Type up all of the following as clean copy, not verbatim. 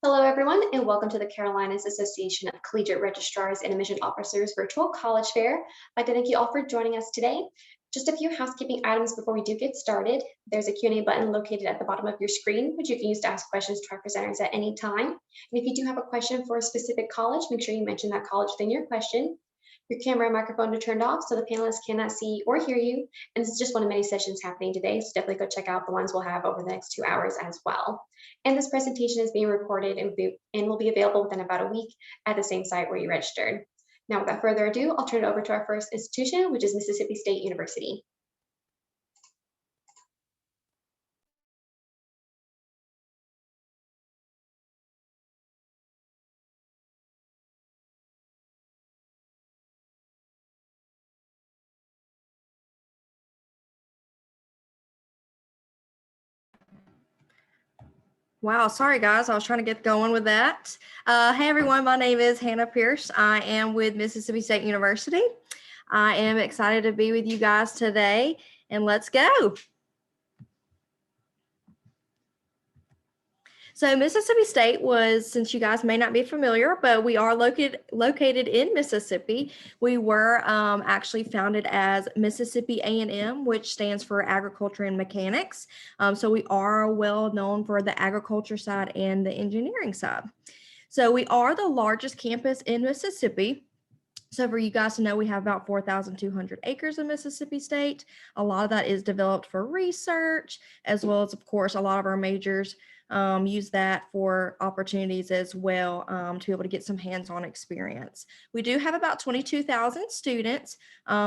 Hello, everyone, and welcome to the Carolinas Association of Collegiate Registrars and Admission Officers Virtual College Fair. I'd like to thank you all for joining us today. Just a few housekeeping items before we do get started. There's a Q&A button located at the bottom of your screen, which you can use to ask questions to our presenters at any time. And if you do have a question for a specific college, make sure you mention that college within your question. Your camera and microphone are turned off so the panelists cannot see or hear you. And this is just one of many sessions happening today, so definitely go check out the ones we'll have over the next 2 hours as well. And this presentation is being recorded and will be available within about a week at the same site where you registered. Now, without further ado, I'll turn it over to our first institution, which is Mississippi State University. Wow, sorry guys, I was trying to get going with that. Hey everyone, my name is Hannah Pierce. I am with Mississippi State University. I am excited to be with you guys today, and let's go. So Mississippi State was, since you guys may not be familiar, but we are located in Mississippi. We were actually founded as Mississippi A&M, which stands for Agriculture and Mechanics. So we are well known for the agriculture side and the engineering side. So we are the largest campus in Mississippi. So for you guys to know, we have about 4,200 acres in Mississippi State. A lot of that is developed for research, as well as, of course, a lot of our majors use that for opportunities as well, to be able to get some hands-on experience. We do have about 22,000 students,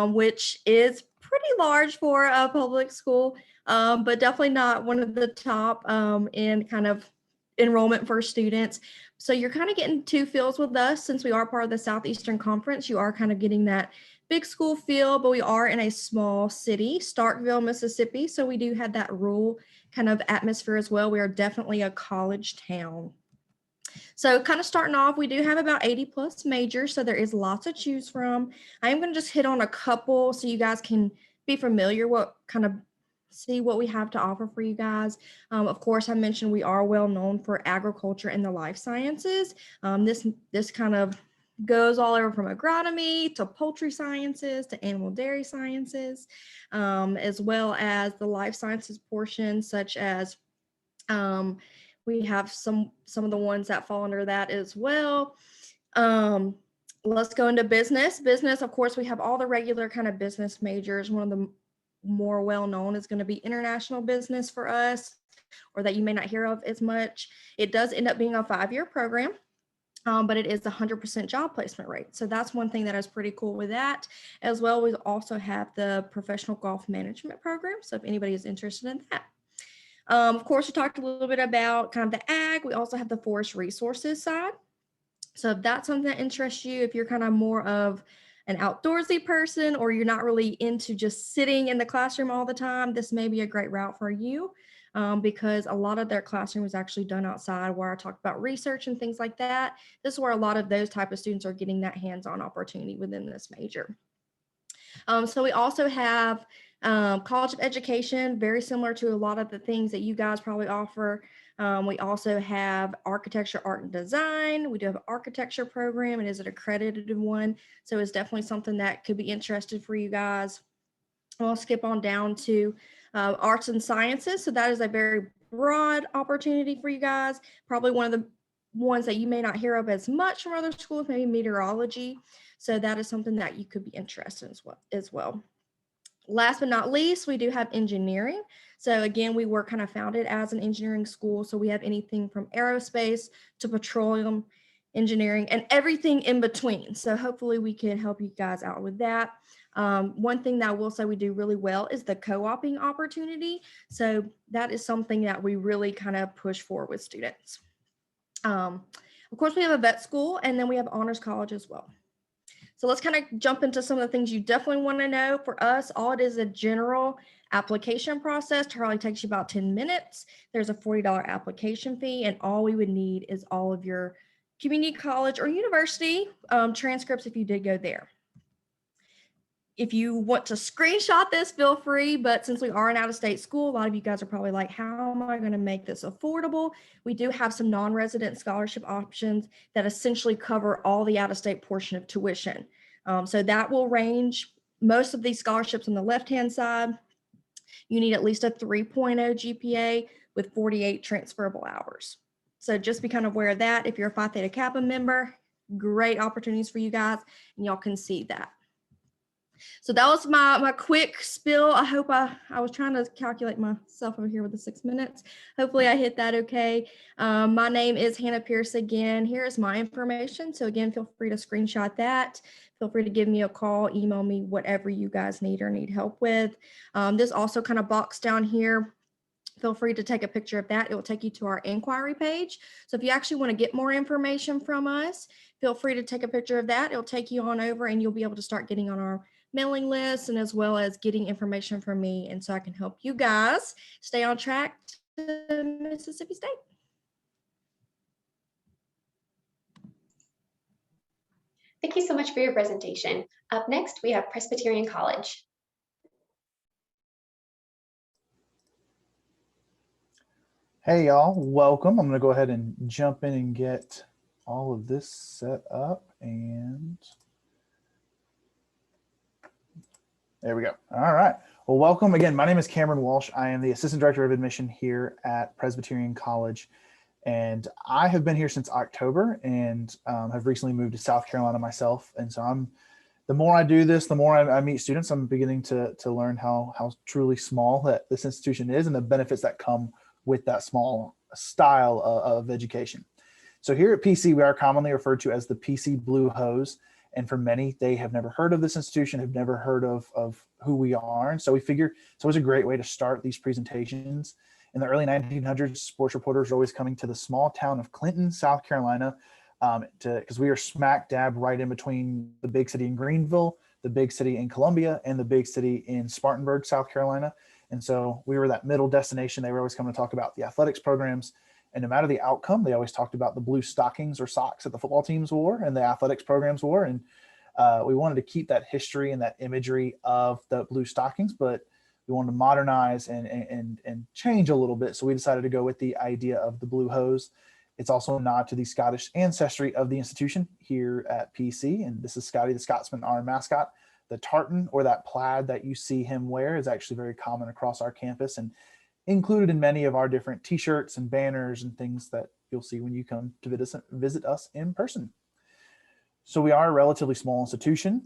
which is pretty large for a public school, but definitely not one of the top in kind of enrollment for students. So you're kind of getting two feels with us. Since we are part of the Southeastern Conference, you are kind of getting that big school feel, but we are in a small city, Starkville, Mississippi. So we do have that rural kind of atmosphere as well. We are definitely a college town. So kind of starting off, we do have about 80 plus majors, so there is lots to choose from. I am going to just hit on a couple so you guys can be familiar see what we have to offer for you guys. Of course, I mentioned we are well known for agriculture and the life sciences. This kind of goes all over from agronomy to poultry sciences to animal dairy sciences, as well as the life sciences portion, such as we have some of the ones that fall under that as well. Let's go into business. Business, of course, we have all the regular kind of business majors. One of the more well-known is going to be international business for us, or that you may not hear of as much. It does end up being a 5-year program. But it is 100% job placement rate. So that's one thing that is pretty cool with that. As well, we also have the professional golf management program. So if anybody is interested in that. Of course, we talked a little bit about kind of the ag. We also have the forest resources side. So if that's something that interests you, if you're kind of more of an outdoorsy person, or you're not really into just sitting in the classroom all the time, this may be a great route for you. Because a lot of their classroom is actually done outside, where I talked about research and things like that. This is where a lot of those type of students are getting that hands-on opportunity within this major. So we also have College of Education, very similar to a lot of the things that you guys probably offer. We also have architecture, art, and design. We do have an architecture program. It is an accredited one, so it's definitely something that could be interesting for you guys. I'll skip on down to arts and sciences. So that is a very broad opportunity for you guys. Probably one of the ones that you may not hear of as much from other schools, maybe meteorology. So that is something that you could be interested in as well. Last but not least, we do have engineering. So again, we were kind of founded as an engineering school. So we have anything from aerospace to petroleum engineering and everything in between. So hopefully we can help you guys out with that. One thing that I will say we do really well is the co-oping opportunity. So that is something that we really kind of push for with students. Of course, we have a vet school, and then we have honors college as well. So let's kind of jump into some of the things you definitely want to know. For us, all it is a general application process. It probably takes you about 10 minutes. There's a $40 application fee, and all we would need is all of your community college or university transcripts if you did go there. if you want to screenshot this, feel free. But since we are an out-of-state school, a lot of you guys are probably like, how am I going to make this affordable? We do have some non-resident scholarship options that essentially cover all the out-of-state portion of tuition. So that will range. Most of these scholarships on the left-hand side, you need at least a 3.0 GPA with 48 transferable hours. So just be kind of aware of that. If you're a Phi Theta Kappa member, great opportunities for you guys, and y'all can see that. So that was my quick spill. I hope I was trying to calculate myself over here with the 6 minutes. Hopefully I hit that okay. My name is Hannah Pierce again. Here is my information. So again, feel free to screenshot that. Feel free to give me a call, email me, whatever you guys need or need help with. This also kind of box down here. Feel free to take a picture of that. It will take you to our inquiry page. So if you actually want to get more information from us, feel free to take a picture of that. It'll take you on over and you'll be able to start getting on our mailing list and as well as getting information from me. And so I can help you guys stay on track to Mississippi State. Thank you so much for your presentation. Up next, we have Presbyterian College. Hey y'all, welcome. I'm going to go ahead and jump in and get all of this set up, and there we go. All right. Well, welcome again. My name is Cameron Walsh. I am the Assistant Director of Admission here at Presbyterian College, and I have been here since October and have recently moved to South Carolina myself. And so the more I do this, the more I meet students, I'm beginning to learn how truly small that this institution is and the benefits that come with that small style of education. So here at PC, we are commonly referred to as the PC Blue Hose. And for many, they have never heard of this institution, have never heard of who we are. And so we figure it's always a great way to start these presentations. In the early 1900s, sports reporters were always coming to the small town of Clinton, South Carolina, because we are smack dab right in between the big city in Greenville, the big city in Columbia, and the big city in Spartanburg, South Carolina. And so we were that middle destination. They were always coming to talk about the athletics programs. And no matter the outcome, they always talked about the blue stockings or socks that the football teams wore and the athletics programs wore. And we wanted to keep that history and that imagery of the blue stockings, but we wanted to modernize and change a little bit. So we decided to go with the idea of the blue hose. It's also a nod to the Scottish ancestry of the institution here at PC. And this is Scotty the Scotsman, our mascot. The tartan or that plaid that you see him wear is actually very common across our campus and included in many of our different t-shirts and banners and things that you'll see when you come to visit us in person. So we are a relatively small institution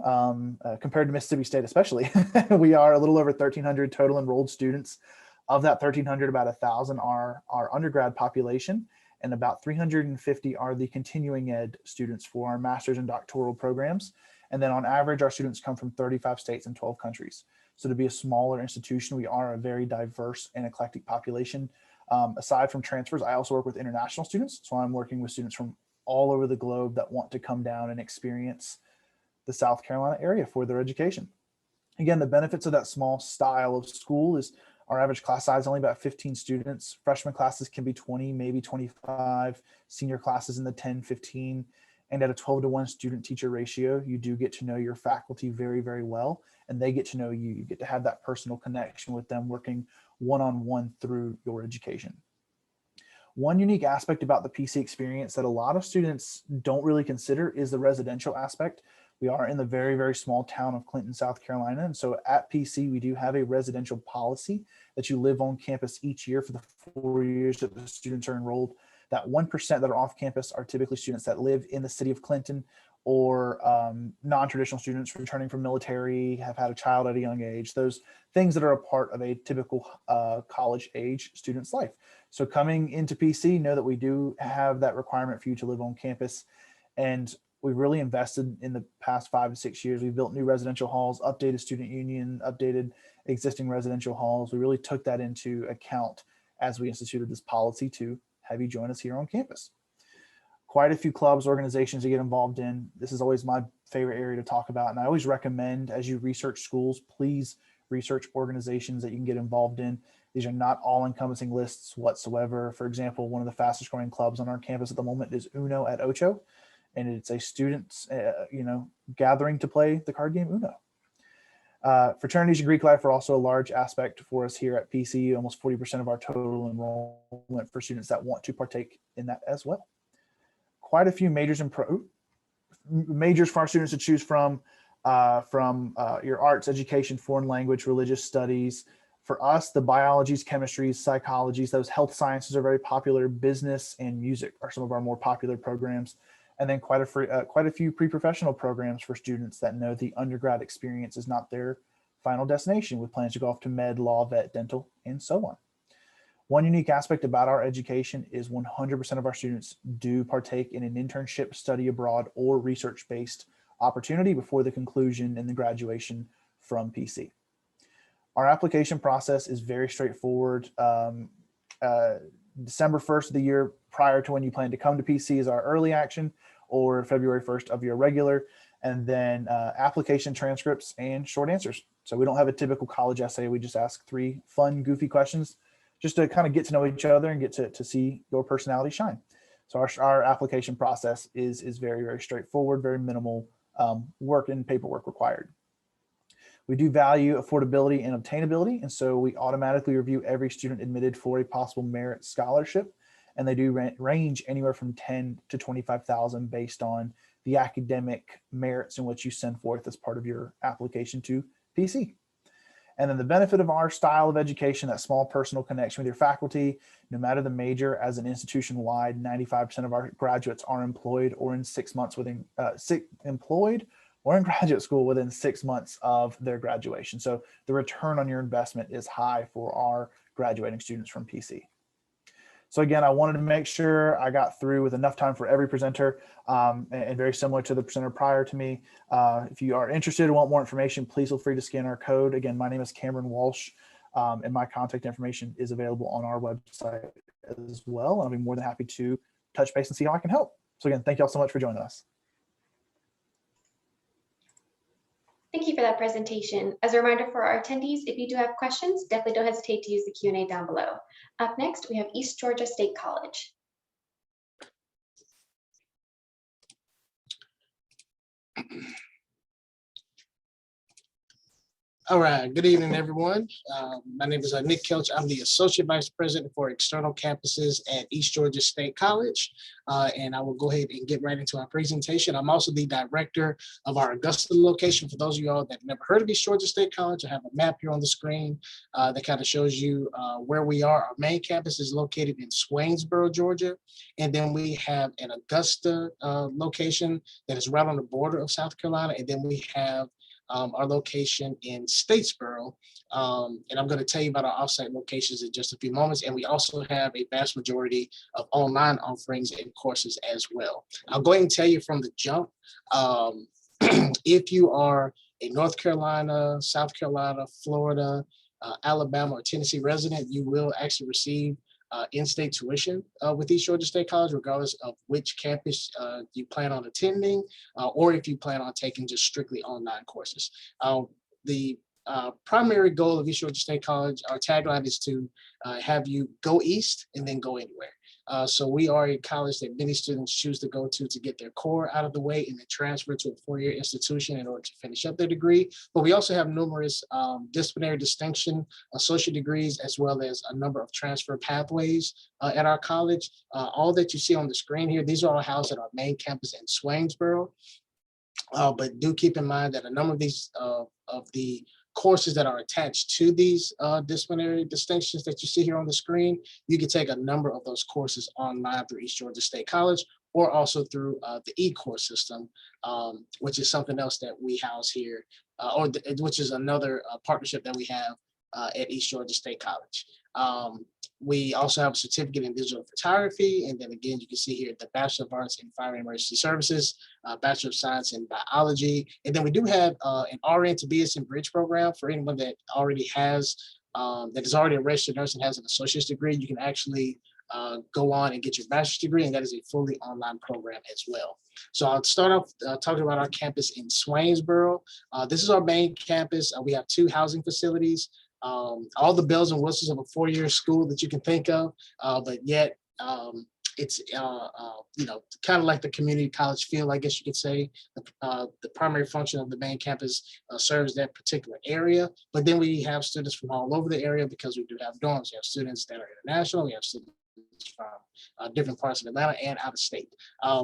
compared to Mississippi State, especially. We are a little over 1,300 total enrolled students. Of that 1,300, about 1,000 are our undergrad population, and about 350 are the continuing ed students for our master's and doctoral programs. And then on average, our students come from 35 states and 12 countries. So to be a smaller institution, we are a very diverse and eclectic population. Aside from transfers, I also work with international students. So I'm working with students from all over the globe that want to come down and experience the South Carolina area for their education. Again, the benefits of that small style of school is our average class size is only about 15 students. Freshman classes can be 20, maybe 25, senior classes in the 10, 15. And at a 12-to-1 student-teacher ratio, you do get to know your faculty very, very well, and they get to know you. You get to have that personal connection with them working one-on-one through your education. One unique aspect about the PC experience that a lot of students don't really consider is the residential aspect. We are in the very, very small town of Clinton, South Carolina. And so at PC, we do have a residential policy that you live on campus each year for the 4 years that the students are enrolled. That 1% that are off campus are typically students that live in the city of Clinton or non-traditional students returning from military, have had a child at a young age, those things that are a part of a typical college age student's life. So coming into PC, know that we do have that requirement for you to live on campus. And we've really invested in the past 5 to 6 years. We've built new residential halls, updated student union, updated existing residential halls. We really took that into account as we instituted this policy to have you join us here on campus. Quite a few clubs, organizations to get involved in. This is always my favorite area to talk about. And I always recommend as you research schools, please research organizations that you can get involved in. These are not all encompassing lists whatsoever. For example, one of the fastest growing clubs on our campus at the moment is Uno at Ocho. And it's a students, gathering to play the card game Uno. Fraternities and Greek life are also a large aspect for us here at PC, almost 40% of our total enrollment for students that want to partake in that as well. Quite a few majors for our students to choose from your arts, education, foreign language, religious studies. For us, the biologies, chemistries, psychologies, those health sciences are very popular. Business and music are some of our more popular programs. And then quite a few pre-professional programs for students that know the undergrad experience is not their final destination, with plans to go off to med, law, vet, dental, and so on. One unique aspect about our education is 100% of our students do partake in an internship, study abroad, or research-based opportunity before the conclusion and the graduation from PC. Our application process is very straightforward. December 1st of the year prior to when you plan to come to PC is our early action, or February 1st of your regular, and then application transcripts and short answers. So we don't have a typical college essay. We just ask 3 fun, goofy questions just to kind of get to know each other and get to see your personality shine. So our application process is very, very straightforward, very minimal work and paperwork required. We do value affordability and obtainability, and so we automatically review every student admitted for a possible merit scholarship, and they do range anywhere from 10 to 25,000 based on the academic merits in which you send forth as part of your application to PC. And then the benefit of our style of education, that small personal connection with your faculty, no matter the major, as an institution-wide, 95% of our graduates are employed or in 6 months within employed or in graduate school within 6 months of their graduation. So the return on your investment is high for our graduating students from PC. So again, I wanted to make sure I got through with enough time for every presenter, and very similar to the presenter prior to me. If you are interested and want more information, please feel free to scan our code. Again, my name is Cameron Walsh, and my contact information is available on our website as well. And I'll be more than happy to touch base and see how I can help. So again, thank you all so much for joining us. Thank you for that presentation. As a reminder for our attendees, if you do have questions, definitely don't hesitate to use the Q&A down below. Up next, we have East Georgia State College. All right, good evening, everyone. My name is Nick Kelch. I'm the Associate Vice President for External Campuses at East Georgia State College, and I will go ahead and get right into our presentation. I'm also the Director of our Augusta location. For those of you all that have never heard of East Georgia State College, I have a map here on the screen that kind of shows you where we are. Our main campus is located in Swainsboro, Georgia, and then we have an Augusta location that is right on the border of South Carolina, and then we have our location in Statesboro, and I'm going to tell you about our offsite locations in just a few moments. And we also have a vast majority of online offerings and courses as well. I'll go ahead and tell you from the jump, if you are a North Carolina, South Carolina, Florida, Alabama, or Tennessee resident, you will actually receive in-state tuition with East Georgia State College, regardless of which campus you plan on attending, or if you plan on taking just strictly online courses. The primary goal of East Georgia State College, our tagline is to have you go east and then go anywhere. So we are a college that many students choose to go to get their core out of the way and then transfer to a four-year institution in order to finish up their degree. But we also have numerous disciplinary distinction associate degrees, as well as a number of transfer pathways at our college. All that you see on the screen here, these are all housed at our main campus in Swainsboro. But do keep in mind that a number of these of the courses that are attached to these disciplinary distinctions that you see here on the screen, you can take a number of those courses online through East Georgia State College, or also through the e-course system, which is something else that we house here, which is another partnership that we have at East Georgia State College. We also have a certificate in digital photography. And then again, you can see here the Bachelor of Arts in Fire and Emergency Services, Bachelor of Science in Biology. And then we do have an RN to BSN Bridge program for anyone that already has, that is already a registered nurse and has an associate's degree. You can actually go on and get your bachelor's degree, and that is a fully online program as well. So I'll start off talking about our campus in Swainsboro. This is our main campus. We have 2 housing facilities. All the bells and whistles of a 4-year school that you can think of, but yet it's kind of like the community college feel, I guess you could say. The primary function of the main campus serves that particular area, but then we have students from all over the area because we do have dorms. We have students that are international. We have students from different parts of Atlanta and out of state.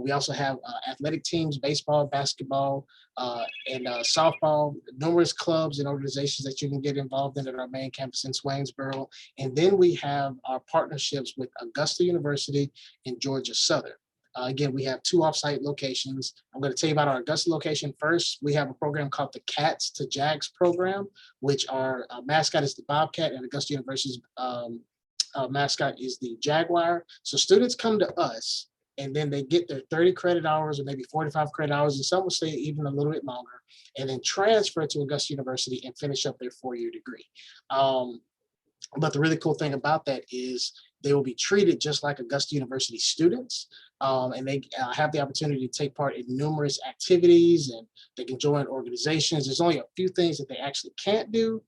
We also have athletic teams, baseball, basketball, and softball, numerous clubs and organizations that you can get involved in at our main campus in Swainsboro. And then we have our partnerships with Augusta University and Georgia Southern. Again, we have 2 offsite locations. I'm going to tell you about our Augusta location first. We have a program called the Cats to Jags program, which our mascot is the Bobcat, and Augusta University's mascot is the Jaguar. So students come to us and then they get their 30 credit hours or maybe 45 credit hours, and some will stay even a little bit longer, and then transfer to Augusta University and finish up their 4-year degree. But the really cool thing about that is they will be treated just like Augusta University students, and they have the opportunity to take part in numerous activities, and they can join organizations. There's only a few things that they actually can't do,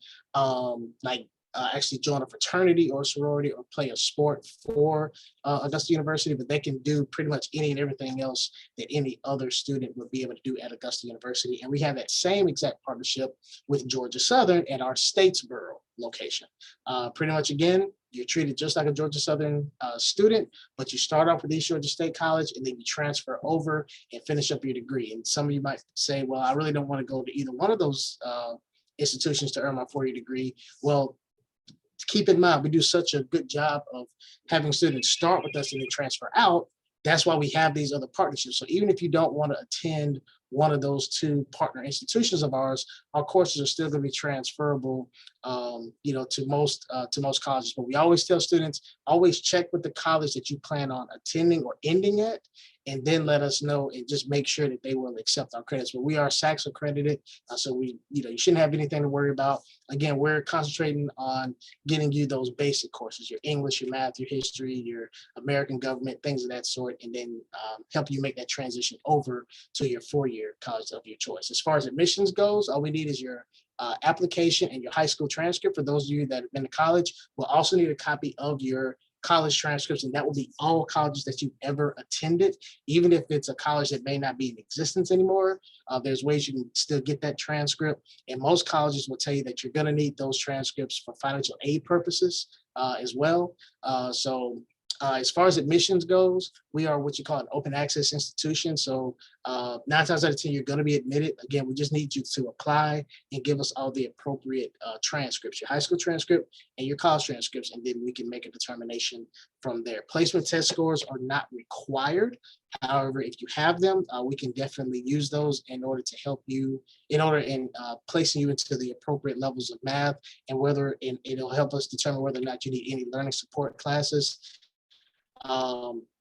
like actually join a fraternity or sorority or play a sport for Augusta University, but they can do pretty much any and everything else that any other student would be able to do at Augusta University. And we have that same exact partnership with Georgia Southern at our Statesboro location. Pretty much, again, you're treated just like a Georgia Southern student, but you start off with East Georgia State College and then you transfer over and finish up your degree. And some of you might say, well, I really don't want to go to either one of those institutions to earn my 4-year degree. Well, keep in mind, we do such a good job of having students start with us and then transfer out. That's why we have these other partnerships. So even if you don't want to attend one of those 2 partner institutions of ours, our courses are still going to be transferable, to most colleges. But we always tell students, always check with the college that you plan on attending or ending at, and then let us know and just make sure that they will accept our credits. But we are SACS accredited, so you shouldn't have anything to worry about. Again, we're concentrating on getting you those basic courses, your English, your math, your history, your American government, things of that sort, and then help you make that transition over to your 4-year college of your choice. As far as admissions goes, all we need is your application and your high school transcript. For those of you that have been to college, we'll also need a copy of your college transcripts, and that will be all colleges that you've ever attended, even if it's a college that may not be in existence anymore. There's ways you can still get that transcript, and most colleges will tell you that you're going to need those transcripts for financial aid purposes as well. As far as admissions goes, we are what you call an open access institution. So 9 times out of 10, you're going to be admitted. Again, we just need you to apply and give us all the appropriate transcripts, your high school transcript and your college transcripts, and then we can make a determination from there. Placement test scores are not required. However, if you have them, we can definitely use those in order to help you, in placing you into the appropriate levels of math, and it'll help us determine whether or not you need any learning support classes.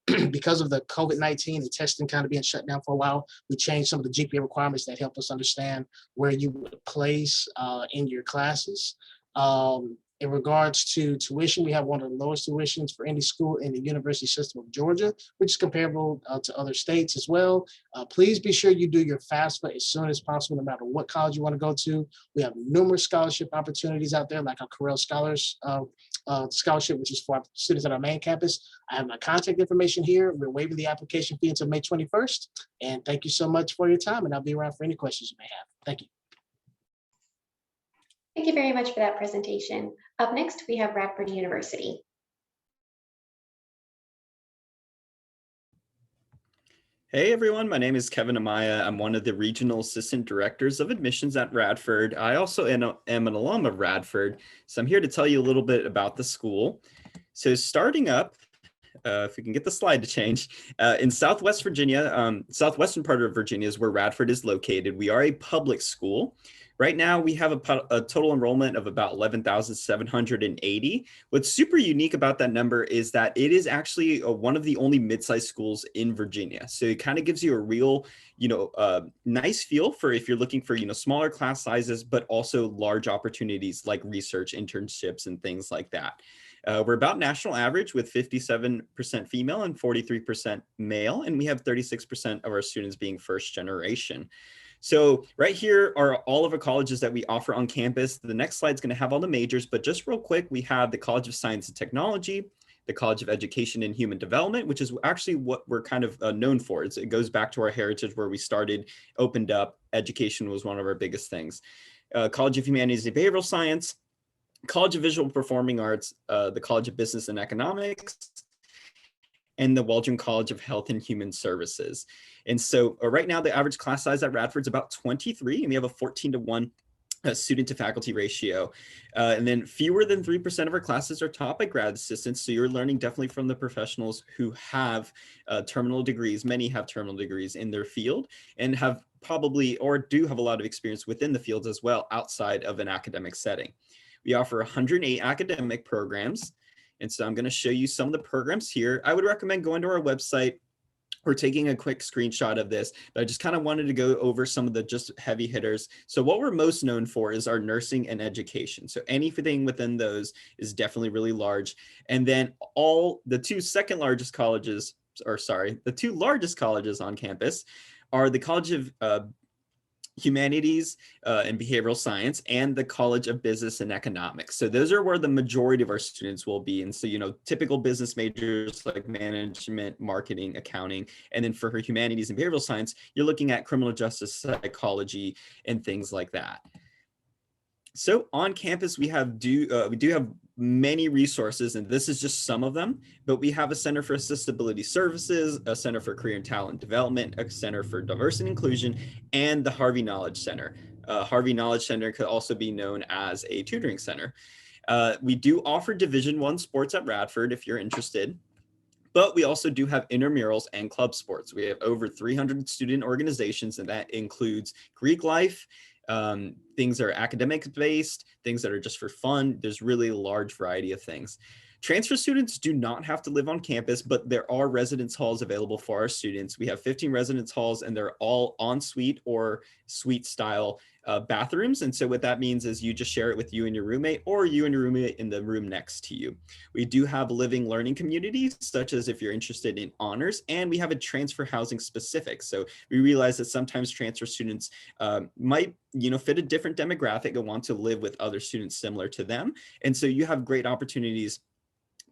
Because of the COVID-19 and testing kind of being shut down for a while, we changed some of the GPA requirements that help us understand where you would place in your classes. In regards to tuition, we have one of the lowest tuitions for any school in the university system of Georgia, which is comparable to other states as well. Please be sure you do your FAFSA as soon as possible, no matter what college you want to go to. We have numerous scholarship opportunities out there, like our CACRAO scholarship, which is for our students at our main campus. I have my contact information here. We're waiving the application fee until May 21st. And thank you so much for your time, and I'll be around for any questions you may have. Thank you. Thank you very much for that presentation. Up next, we have Radford University. Hey everyone, my name is Kevin Amaya. I'm one of the regional assistant directors of admissions at Radford. I also am an alum of Radford, so I'm here to tell you a little bit about the school. So starting up, if we can get the slide to change, in Southwest Virginia, southwestern part of Virginia is where Radford is located. We are a public school. Right now, we have a total enrollment of about 11,780. What's super unique about that number is that it is actually one of the only mid-sized schools in Virginia. So it kind of gives you a real, nice feel for if you're looking for, smaller class sizes, but also large opportunities like research, internships, and things like that. We're about national average with 57% female and 43% male, and we have 36% of our students being first generation. So right here are all of our colleges that we offer on campus. The next slide is going to have all the majors, but just real quick, we have the College of Science and Technology, the College of Education and Human Development, which is actually what we're kind of known for. It goes back to our heritage where we started, opened up, education was one of our biggest things. College of Humanities and Behavioral Science, College of Visual Performing Arts, the College of Business and Economics, and the Waldron College of Health and Human Services. And so right now, the average class size at Radford is about 23, and we have a 14-to-1 student to faculty ratio. And then fewer than 3% of our classes are taught by grad assistants. So you're learning definitely from the professionals who have terminal degrees. Many have terminal degrees in their field and have probably, or do have a lot of experience within the fields as well, outside of an academic setting. We offer 108 academic programs. And so I'm going to show you some of the programs here. I would recommend going to our website or taking a quick screenshot of this, but I just kind of wanted to go over some of the just heavy hitters. So what we're most known for is our nursing and education. So anything within those is definitely really large. And then the two largest colleges on campus are the College of Humanities and Behavioral Science and the College of Business and Economics. So those are where the majority of our students will be. And so, typical business majors like management, marketing, accounting. And then for her humanities and behavioral science, you're looking at criminal justice, psychology, and things like that. So on campus, we do have many resources, and this is just some of them, but we have a Center for Accessibility Services, a Center for Career and Talent Development, a Center for Diversity and Inclusion, and the Harvey Knowledge Center. Harvey Knowledge Center could also be known as a tutoring center. We do offer Division I sports at Radford if you're interested. But we also do have intramurals and club sports. We have over 300 student organizations, and that includes Greek life, things that are academic based, things that are just for fun. There's really a large variety of things. Transfer students do not have to live on campus, but there are residence halls available for our students. We have 15 residence halls, and they're all en-suite or suite style bathrooms. And so what that means is you just share it with you and your roommate, or you and your roommate in the room next to you. We do have living learning communities, such as if you're interested in honors, and we have a transfer housing specific. So we realize that sometimes transfer students might fit a different demographic and want to live with other students similar to them. And so you have great opportunities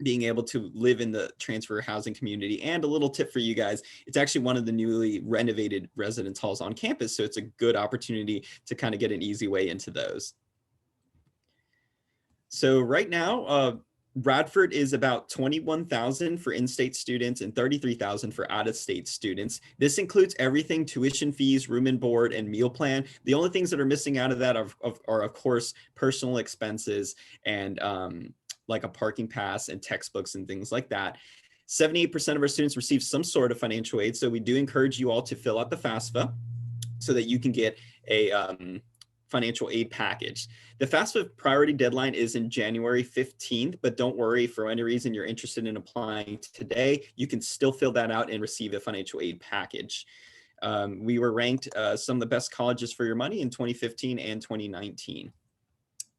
being able to live in the transfer housing community. And a little tip for you guys, it's actually one of the newly renovated residence halls on campus. So it's a good opportunity to kind of get an easy way into those. So right now, Radford is about 21,000 for in-state students and 33,000 for out-of-state students. This includes everything: tuition fees, room and board, and meal plan. The only things that are missing out of that are of course, personal expenses and like a parking pass and textbooks and things like that. 78% of our students receive some sort of financial aid. So we do encourage you all to fill out the FAFSA so that you can get a financial aid package. The FAFSA priority deadline is in January 15th, but don't worry, for any reason you're interested in applying today, you can still fill that out and receive a financial aid package. We were ranked some of the best colleges for your money in 2015 and 2019.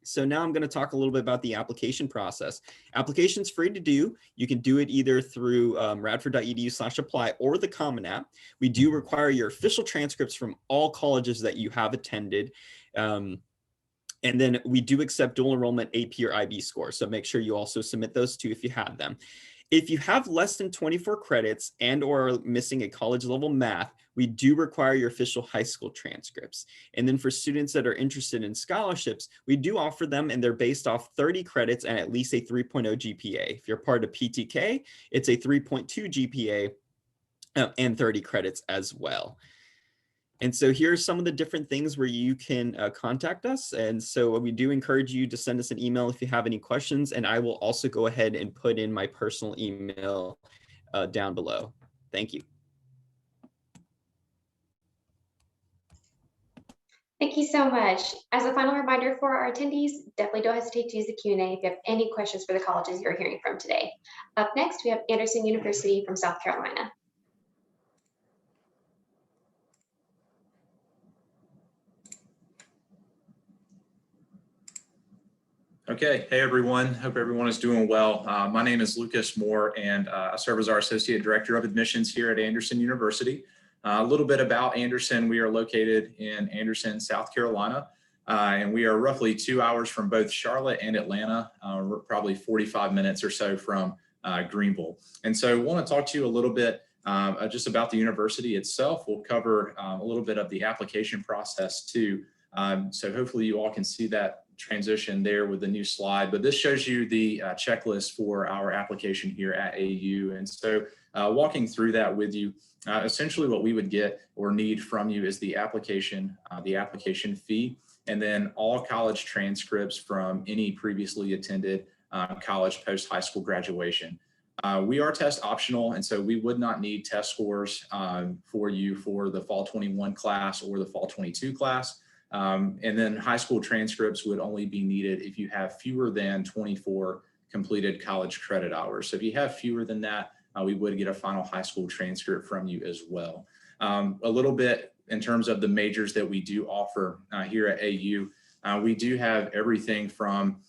So now I'm going to talk a little bit about the application process. Application's free to do. You can do it either through radford.edu/apply or the Common App. We do require your official transcripts from all colleges that you have attended. And then we do accept dual enrollment AP or IB scores. So make sure you also submit those too if you have them. If you have less than 24 credits and or are missing a college level math, we do require your official high school transcripts. And then for students that are interested in scholarships, we do offer them, and they're based off 30 credits and at least a 3.0 GPA. If you're part of PTK, it's a 3.2 GPA and 30 credits as well. And so here's some of the different things where you can contact us. And so we do encourage you to send us an email if you have any questions. And I will also go ahead and put in my personal email down below. Thank you. Thank you so much. As a final reminder for our attendees, definitely don't hesitate to use the Q&A if you have any questions for the colleges you're hearing from today. Up next, we have Anderson University from South Carolina. Okay, hey everyone, hope everyone is doing well. My name is Lucas Moore, and I serve as our Associate Director of Admissions here at Anderson University. A little bit about Anderson: we are located in Anderson, South Carolina, and we are roughly 2 hours from both Charlotte and Atlanta. We're probably 45 minutes or so from Greenville. And so I want to talk to you a little bit just about the university itself. We'll cover a little bit of the application process too. So hopefully you all can see that transition there with the new slide, but this shows you the checklist for our application here at AU. And so walking through that with you, essentially what we would get or need from you is the application fee, and then all college transcripts from any previously attended college post-high school graduation. We are test optional, and so we would not need test scores for you for the fall 21 class or the fall 22 class. And then high school transcripts would only be needed if you have fewer than 24 completed college credit hours. So if you have fewer than that, we would get a final high school transcript from you as well. A little bit in terms of the majors that we do offer here at AU, we do have everything from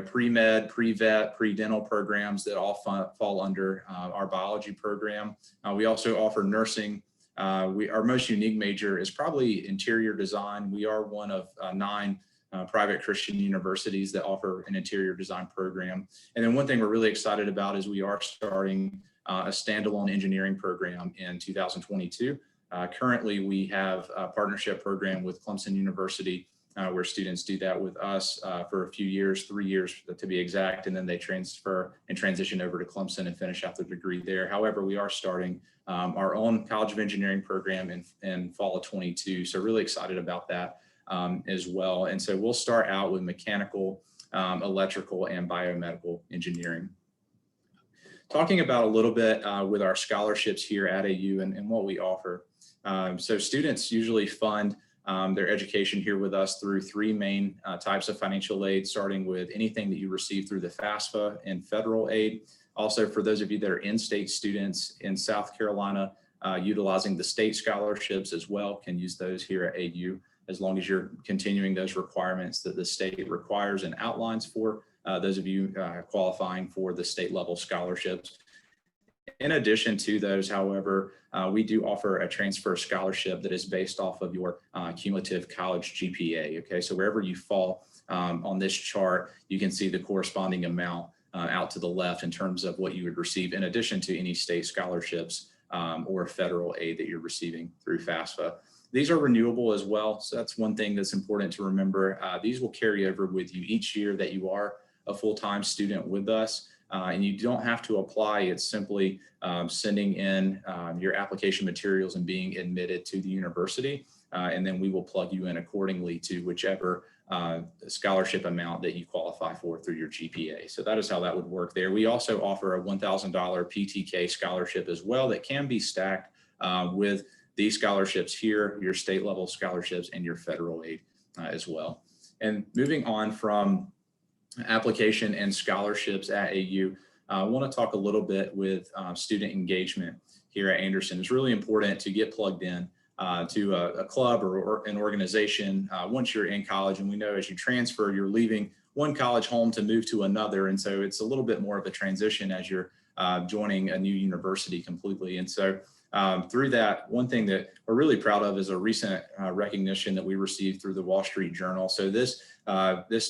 pre-med, pre-vet, pre-dental programs that all fall under our biology program. We also offer nursing. Our most unique major is probably interior design. We are one of 9 private Christian universities that offer an interior design program. And then one thing we're really excited about is we are starting a standalone engineering program in 2022. Currently, we have a partnership program with Clemson University where students do that with us for a few years, 3 years to be exact, and then they transfer and transition over to Clemson and finish out their degree there. However, we are starting our own College of Engineering program in fall of 22. So really excited about that as well. And so we'll start out with mechanical, electrical, and biomedical engineering. Talking about a little bit with our scholarships here at AU and what we offer. So students usually fund their education here with us through 3 main types of financial aid, starting with anything that you receive through the FAFSA and federal aid. Also, for those of you that are in-state students in South Carolina, utilizing the state scholarships as well, can use those here at AU as long as you're continuing those requirements that the state requires and outlines for those of you qualifying for the state level scholarships. In addition to those, however, we do offer a transfer scholarship that is based off of your cumulative college GPA. Okay, so wherever you fall on this chart, you can see the corresponding amount out to the left in terms of what you would receive in addition to any state scholarships or federal aid that you're receiving through FAFSA. These are renewable as well, so that's one thing that's important to remember. These will carry over with you each year that you are a full-time student with us. And you don't have to apply. It's simply sending in your application materials and being admitted to the university. And then we will plug you in accordingly to whichever scholarship amount that you qualify for through your GPA. So that is how that would work there. We also offer a $1,000 PTK scholarship as well that can be stacked with these scholarships here, your state level scholarships, and your federal aid as well. And moving on from application and scholarships at AU, I want to talk a little bit with student engagement here at Anderson. It's really important to get plugged in to a club or an organization once you're in college. And we know as you transfer, you're leaving one college home to move to another. And so it's a little bit more of a transition as you're joining a new university completely. And so through that, one thing that we're really proud of is a recent recognition that we received through the Wall Street Journal. So this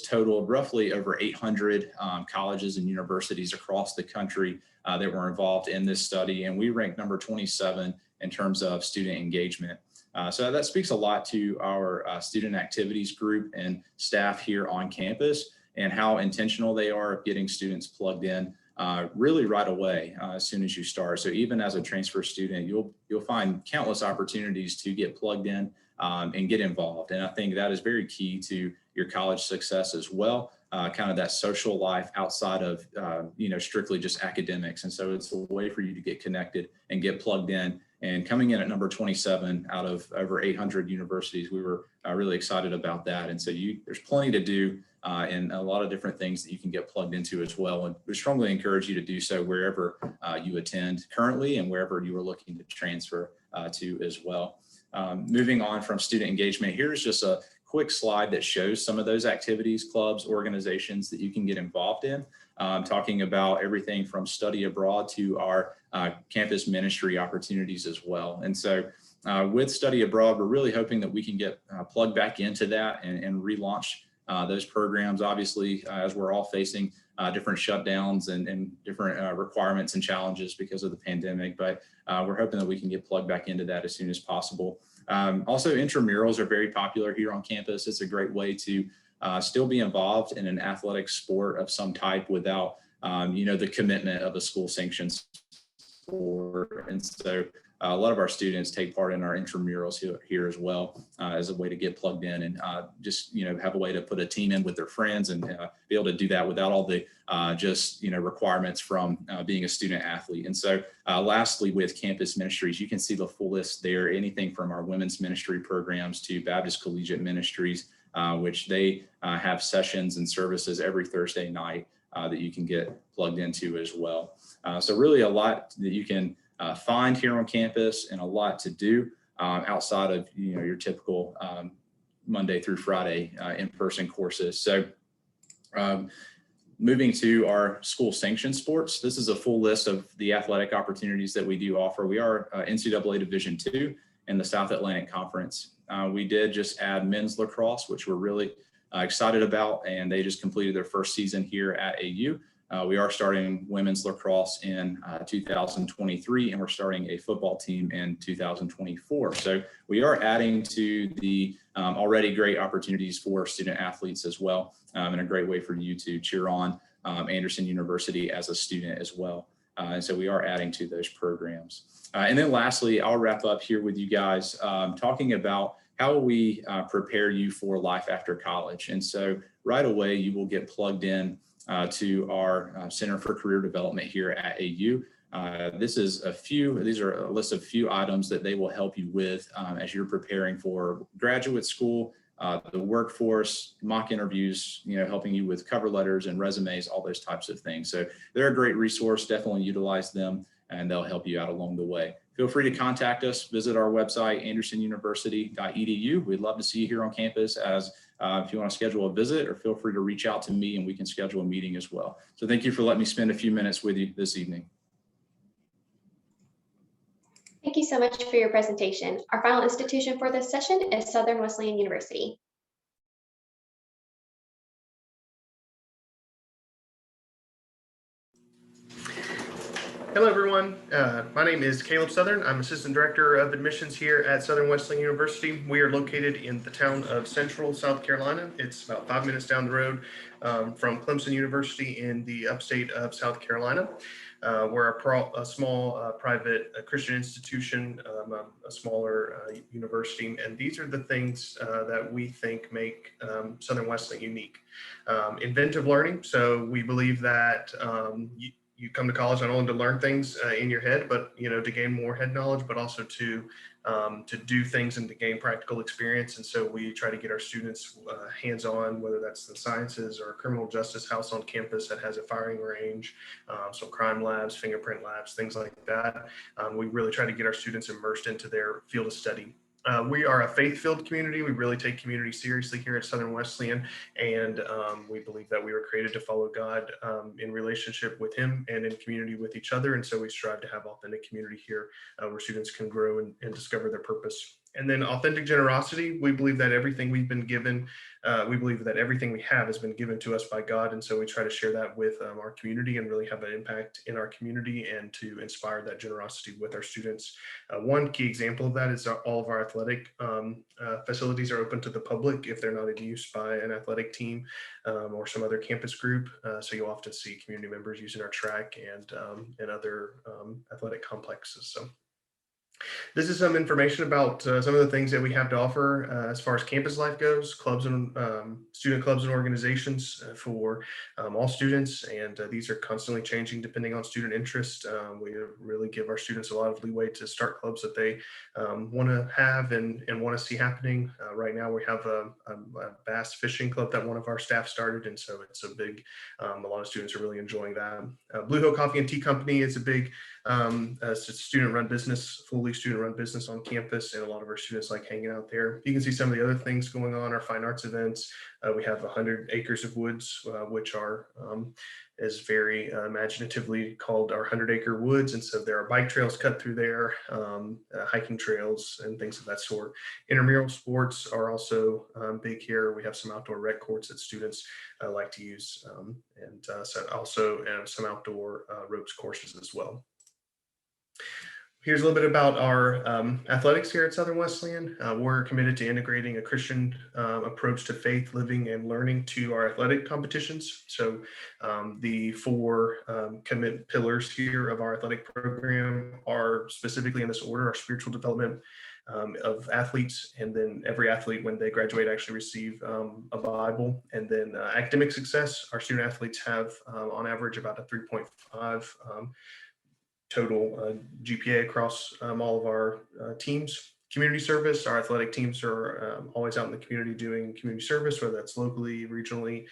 totaled roughly over 800 colleges and universities across the country that were involved in this study. And we ranked number 27 in terms of student engagement. So that speaks a lot to our student activities group and staff here on campus and how intentional they are of getting students plugged in really right away as soon as you start. So even as a transfer student, you'll find countless opportunities to get plugged in and get involved. And I think that is very key to your college success as well, kind of that social life outside of, strictly just academics. And so it's a way for you to get connected and get plugged in. And coming in at number 27 out of over 800 universities, we were really excited about that. And so there's plenty to do and a lot of different things that you can get plugged into as well. And we strongly encourage you to do so wherever you attend currently and wherever you are looking to transfer to as well. Moving on from student engagement, here's just a quick slide that shows some of those activities, clubs, organizations that you can get involved in, talking about everything from study abroad to our campus ministry opportunities as well. And so with study abroad, we're really hoping that we can get plugged back into that and relaunch those programs. Obviously, as we're all facing different shutdowns and different requirements and challenges because of the pandemic. But we're hoping that we can get plugged back into that as soon as possible. Also, intramurals are very popular here on campus. It's a great way to still be involved in an athletic sport of some type without, the commitment of a school sanctioned sport. And so a lot of our students take part in our intramurals here as well as a way to get plugged in and just, have a way to put a team in with their friends and be able to do that without all the requirements from being a student athlete. And so lastly, with campus ministries, you can see the full list there, anything from our women's ministry programs to Baptist Collegiate Ministries, which they have sessions and services every Thursday night that you can get plugged into as well. So really a lot that you can find here on campus and a lot to do outside of your typical Monday through Friday in-person courses. So moving to our school sanctioned sports, this is a full list of the athletic opportunities that we do offer. We are NCAA Division II in the South Atlantic Conference. We did just add men's lacrosse, which we're really excited about, and they just completed their first season here at AU. We are starting women's lacrosse in 2023, and we're starting a football team in 2024. So we are adding to the already great opportunities for student athletes as well, and a great way for you to cheer on Anderson University as a student as well. And so we are adding to those programs. And then lastly, I'll wrap up here with you guys talking about how we prepare you for life after college. And so right away, you will get plugged in to our Center for Career Development here at AU. These are a list of few items that they will help you with as you're preparing for graduate school, the workforce, mock interviews, helping you with cover letters and resumes, all those types of things. So they're a great resource. Definitely utilize them, and they'll help you out along the way. Feel free to contact us. Visit our website, andersonuniversity.edu. We'd love to see you here on campus if you want to schedule a visit, or feel free to reach out to me and we can schedule a meeting as well. So thank you for letting me spend a few minutes with you this evening. Thank you so much for your presentation. Our final institution for this session is Southern Wesleyan University. Hello, everyone. My name is Caleb Southern. I'm Assistant Director of Admissions here at Southern Wesleyan University. We are located in the town of Central, South Carolina. It's about 5 minutes down the road from Clemson University in the upstate of South Carolina. We're a small private Christian institution, a smaller university, and these are the things that we think make Southern Wesleyan unique. Inventive learning. So we believe that you come to college not only to learn things in your head, but to gain more head knowledge, but also to do things and to gain practical experience. And so we try to get our students hands-on, whether that's the sciences or a criminal justice house on campus that has a firing range, some crime labs, fingerprint labs, things like that. We really try to get our students immersed into their field of study. We are a faith-filled community. We really take community seriously here at Southern Wesleyan, and we believe that we were created to follow God in relationship with Him and in community with each other. And so we strive to have authentic community here where students can grow and discover their purpose. And then authentic generosity. We believe that everything we've been given, we believe that everything we have has been given to us by God. And so we try to share that with our community and really have an impact in our community and to inspire that generosity with our students. One key example of that is all of our athletic facilities are open to the public if they're not in use by an athletic team or some other campus group. So you'll often see community members using our track and other athletic complexes. So this is some information about some of the things that we have to offer as far as campus life goes, clubs and student clubs and organizations for all students. And these are constantly changing depending on student interest. We really give our students a lot of leeway to start clubs that they want to have and want to see happening. Right now we have a bass fishing club that one of our staff started. And so it's a big, a lot of students are really enjoying that. Blue Hill Coffee and Tea Company is a big student-run business, fully student-run business on campus, and a lot of our students like hanging out there. You can see some of the other things going on, our fine arts events. We have 100 acres of woods, which are is very imaginatively called our 100-acre woods. And so there are bike trails cut through there, hiking trails and things of that sort. Intramural sports are also big here. We have some outdoor rec courts that students like to use, and so also some outdoor ropes courses as well. Here's a little bit about our athletics here at Southern Wesleyan. We're committed to integrating a Christian approach to faith, living, and learning to our athletic competitions. So the four commit pillars here of our athletic program are specifically in this order: our spiritual development of athletes, and then every athlete, when they graduate, actually receive a Bible. And then academic success. Our student athletes have on average about a 3.5 total GPA across all of our teams. Community service, our athletic teams are always out in the community doing community service, whether that's locally, regionally,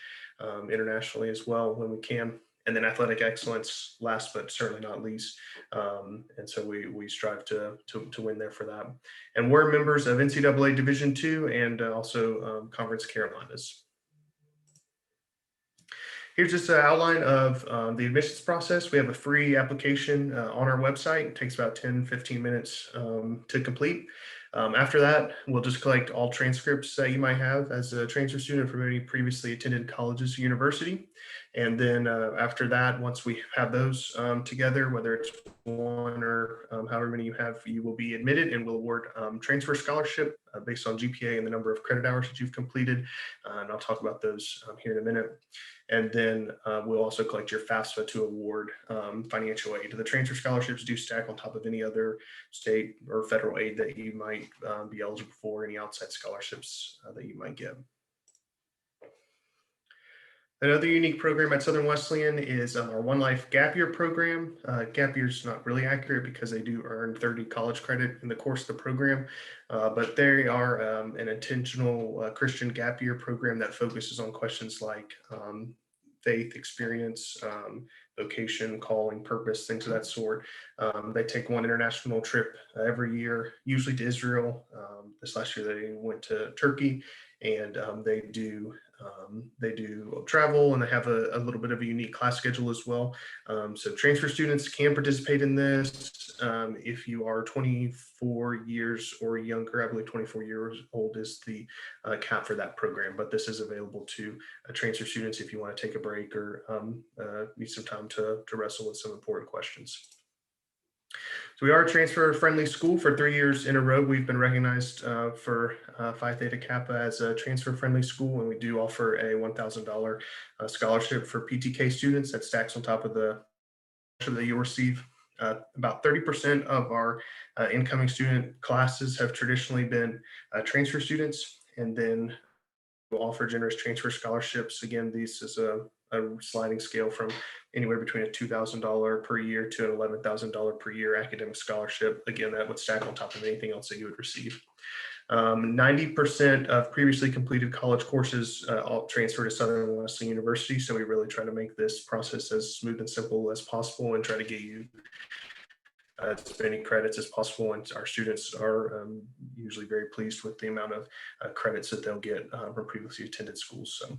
internationally as well when we can. And then athletic excellence, last but certainly not least. And so we strive to win there for that. And we're members of NCAA Division II and also Conference Carolinas. Here's just an outline of the admissions process. We have a free application on our website. It takes about 10-15 minutes to complete. After that, we'll just collect all transcripts that you might have as a transfer student from any previously attended colleges or university. And then after that, once we have those together, whether it's one or however many you have, you will be admitted, and we'll award transfer scholarship based on GPA and the number of credit hours that you've completed. And I'll talk about those here in a minute. And then we'll also collect your FAFSA to award financial aid. The transfer scholarships do stack on top of any other state or federal aid that you might be eligible for, any outside scholarships that you might get. Another unique program at Southern Wesleyan is our One Life Gap Year program. Gap year is not really accurate because they do earn 30 college credit in the course of the program, but they are an intentional Christian gap year program that focuses on questions like faith, experience, vocation, calling, purpose, things of that sort. They take one international trip every year, usually to Israel. This last year they went to Turkey, and they do travel, and they have a little bit of a unique class schedule as well. So transfer students can participate in this if you are 24 years or younger. I believe 24 years old is the cap for that program, but this is available to transfer students if you want to take a break or need some time to wrestle with some important questions. So we are a transfer-friendly school. For 3 years in a row, we've been recognized for Phi Theta Kappa as a transfer-friendly school, and we do offer a $1,000 scholarship for PTK students that stacks on top of the that you'll receive. About 30% of our incoming student classes have traditionally been transfer students, and then we'll offer generous transfer scholarships. Again, these is a sliding scale from anywhere between a $2,000 per year to an $11,000 per year academic scholarship. Again, that would stack on top of anything else that you would receive. 90% of previously completed college courses all transfer to Southern Wesleyan University. So we really try to make this process as smooth and simple as possible and try to get you as many credits as possible. And our students are usually very pleased with the amount of credits that they'll get from previously attended schools. So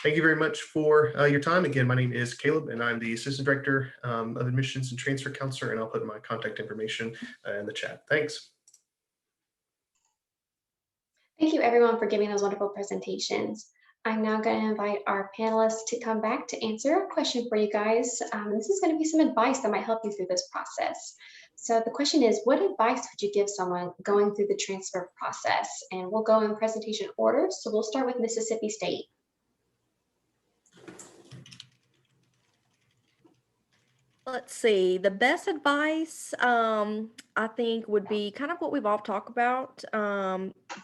thank you very much for your time. Again, my name is Caleb, and I'm the Assistant Director of Admissions and Transfer Counselor, and I'll put my contact information in the chat. Thanks. Thank you everyone for giving those wonderful presentations. I'm now going to invite our panelists to come back to answer a question for you guys. This is going to be some advice that might help you through this process. So the question is, what advice would you give someone going through the transfer process? And we'll go in presentation order. So we'll start with Mississippi State. Let's see, the best advice I think would be kind of what we've all talked about.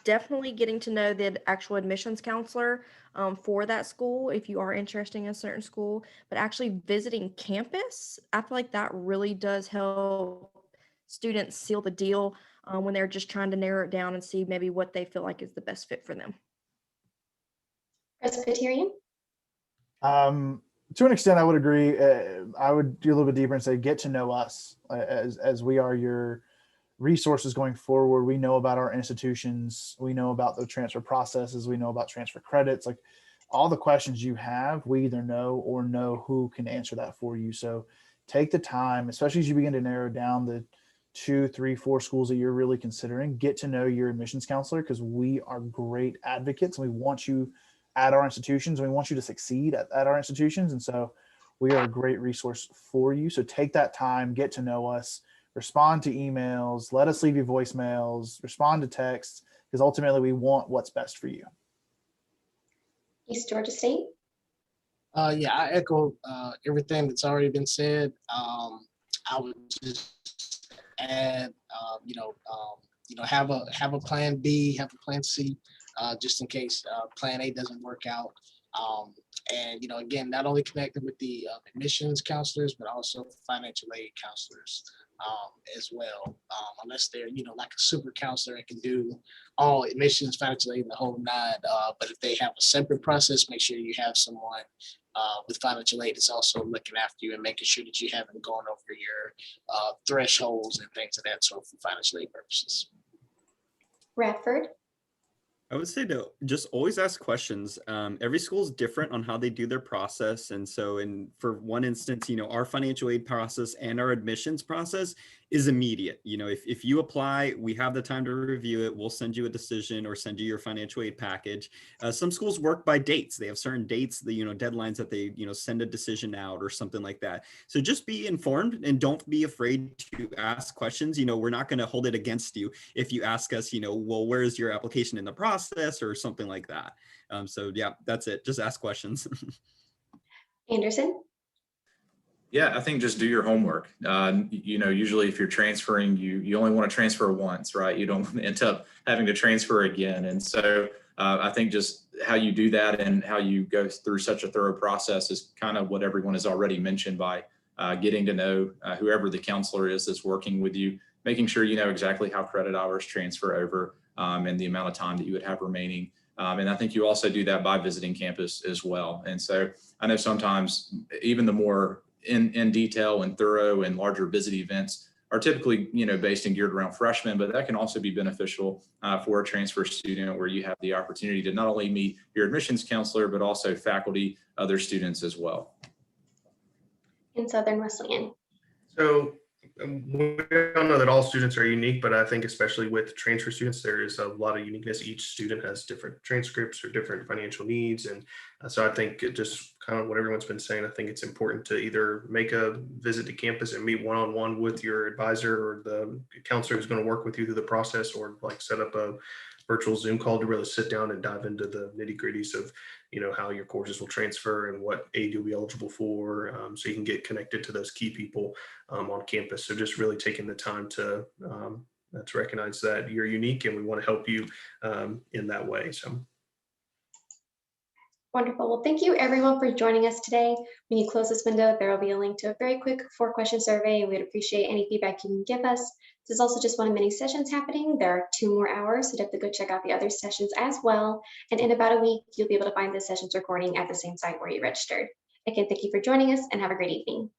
Definitely getting to know the actual admissions counselor for that school if you are interested in a certain school, but actually visiting campus. I feel like that really does help students seal the deal when they're just trying to narrow it down and see maybe what they feel like is the best fit for them. Presbyterian? To an extent, I would agree. I would do a little bit deeper and say, get to know us as we are your resources going forward. We know about our institutions. We know about the transfer processes. We know about transfer credits. Like, all the questions you have, we either know or know who can answer that for you. So take the time, especially as you begin to narrow down the 2, 3, 4 schools that you're really considering. Get to know your admissions counselor, because we are great advocates and we want you at our institutions. We want you to succeed at our institutions. And so we are a great resource for you. So take that time, get to know us, respond to emails, let us leave you voicemails, respond to texts, because ultimately we want what's best for you. East Georgia State. Yeah, I echo everything that's already been said. I would just add, have a plan B, have a plan C, just in case plan A doesn't work out. And again, not only connected with the admissions counselors, but also financial aid counselors as well. Unless they're like a super counselor that can do all admissions, financial aid, and the whole nine. But if they have a separate process, make sure you have someone with financial aid that's also looking after you and making sure that you haven't gone over your thresholds and things of that sort for financial aid purposes. Radford. I would say to just always ask questions. Every school is different on how they do their process. And so for one instance, our financial aid process and our admissions process is immediate. If you apply, we have the time to review it. We'll send you a decision or send you your financial aid package. Some schools work by dates. They have certain dates, deadlines that they, send a decision out or something like that. So just be informed and don't be afraid to ask questions. We're not going to hold it against you if you ask us, well, where is your application in the process or something like that. So yeah, that's it. Just ask questions. Anderson. Yeah, I think just do your homework. Usually if you're transferring, you only want to transfer once, right? You don't end up having to transfer again. And so I think just how you do that and how you go through such a thorough process is kind of what everyone has already mentioned by getting to know whoever the counselor is that's working with you, making sure you know exactly how credit hours transfer over and the amount of time that you would have remaining. And I think you also do that by visiting campus as well. And so I know sometimes even the more in detail and thorough and larger visit events are typically, based and geared around freshmen, but that can also be beneficial for a transfer student where you have the opportunity to not only meet your admissions counselor, but also faculty, other students as well. In Southern Wesleyan. So we all know that all students are unique, but I think especially with transfer students, there is a lot of uniqueness. Each student has different transcripts or different financial needs. And so I think it just kind of what everyone's been saying, I think it's important to either make a visit to campus and meet one-on-one with your advisor or the counselor who's going to work with you through the process, or like set up a virtual Zoom call to really sit down and dive into the nitty-gritties of how your courses will transfer and what aid you'll be eligible for, so you can get connected to those key people on campus. So just really taking the time to recognize that you're unique and we want to help you in that way. So Wonderful. Well, thank you everyone for joining us today. When you close this window, there will be a link to a very quick 4-question survey, and we'd appreciate any feedback you can give us. This is also just one of many sessions happening. There are 2 more hours, so definitely go check out the other sessions as well. And in about a week, you'll be able to find the sessions recording at the same site where you registered. Again, thank you for joining us and have a great evening.